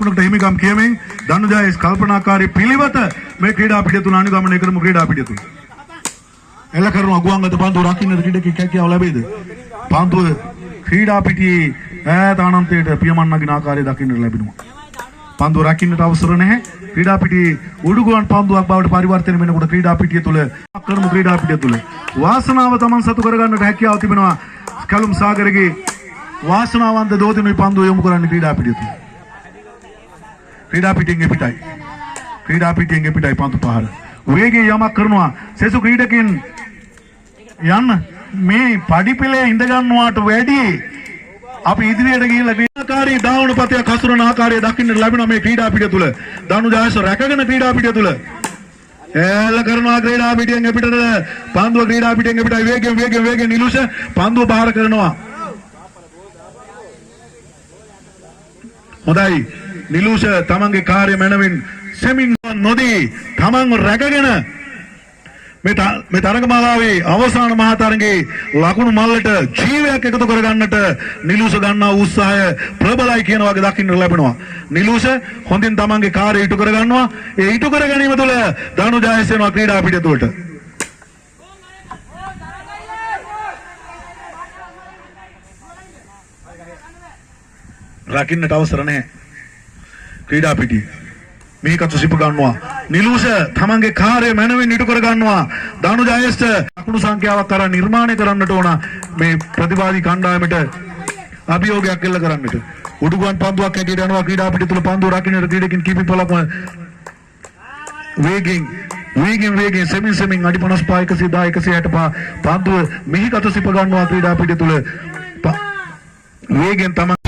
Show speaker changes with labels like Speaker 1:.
Speaker 1: ලකුණකට හිමිකම් කියමින් දනුජායස් කල්පනාකාරී පිළිවෙත මේ ක්‍රීඩා පිටිය තුල අනුගමනය කරමු ක්‍රීඩා පිටිය තුල. එල කරන අගුවන්ගත පන්දුව රකින්නට ක්‍රීඩකෙක් හැකියාව ලැබෙයිද? පන්දුව ක්‍රීඩා පිටියේ ඈත අනන්තයට පියමන් නගින ආකාරය දකින්නට ලැබෙනවා. පන්දුව රකින්නට අවසර නැහැ. ක්‍රීඩා පිටියේ උඩුගුවන් පන්දුවක් බවට පරිවර්තනය වෙනකොට ක්‍රීඩා පිටිය තුල කරමු ක්‍රීඩා පිටිය තුල වාසනාව Taman සතු කරගන්නට හැකියාව තිබෙනවා. කලුම් සාගරගේ වාසනාවන්ත දෝතිනුයි පන්දුව යොමු කරන්න ක්‍රීඩා පිටිය තුල. ක්‍රීඩා පිටියෙන් එපිටයි. ක්‍රීඩා පිටියෙන් එපිටයි පන්දු පහර. වේගයෙන් යමක් කරනවා. සෙසු ක්‍රීඩකයන් යන්න මේ පඩිපෙළේ ඉඳ ගන්නවාට වැඩි අපි ඉදිරියට ගිහිල්ලා ක්‍රීඩාකාරී දාවුණපතයක් හසුරන ආකාරය දකින්න ලැබෙනවා මේ ක්‍රීඩා පිටිය තුල. දනුජායස රැකගෙන ක්‍රීඩා පිටිය තුල එල්ල කරනවා ක්‍රීඩා පිටියෙන් එපිටට පන්දුව ක්‍රීඩා පිටියෙන් එපිටයි වේගෙන් නිලුෂ පන්දුව බාර කරනවා. හොඳයි නිලුෂ තමන්ගේ කාර්ය මනවින් සෙමින් නොදී තමන්ව රැකගෙන මේ තරගමාලාවේ අවසාන මහා තරගයේ ලකුණු මල්ලට ජීවයක් එකතු කරගන්නට නිලුෂ ගන්නා උත්සාහය ප්‍රබලයි කියන වගේ දකින්න ලැබෙනවා. නිලුෂ හොඳින් තමන්ගේ කාර්යය ඉටු කරගන්නවා. ඒ ඉටු කර ගැනීම තුළ දනුජායස් වෙනවා ක්‍රීඩා පිටිය තුළට. රකින්නට අවසර නැහැ. ක්‍රීඩා පිටිය මේකත් සිප ගන්නවා. නිලුෂ තමන්ගේ කාර්ය මනවින් ඉටු කර ගන්නවා. දනුජායස්ට ලකුණු සංඛ්‍යාවක් කරන් නිර්මාණය කරන්නට ඕන මේ ප්‍රතිවාදී කණ්ඩායමට අභියෝගයක් එල්ල කරන්නට. උඩුගුවන් පන්දුවක් හැටියට යනවා ක්‍රීඩා පිටිය තුල පන්දුව රකින්නට ක්‍රීඩකින් කීප පළක්ම වේගෙන් සෙමින් අඩි 55 110 165 පන්දුව මෙහිකට සිප ගන්නවා ක්‍රීඩා පිටිය තුල වේගෙන් තමයි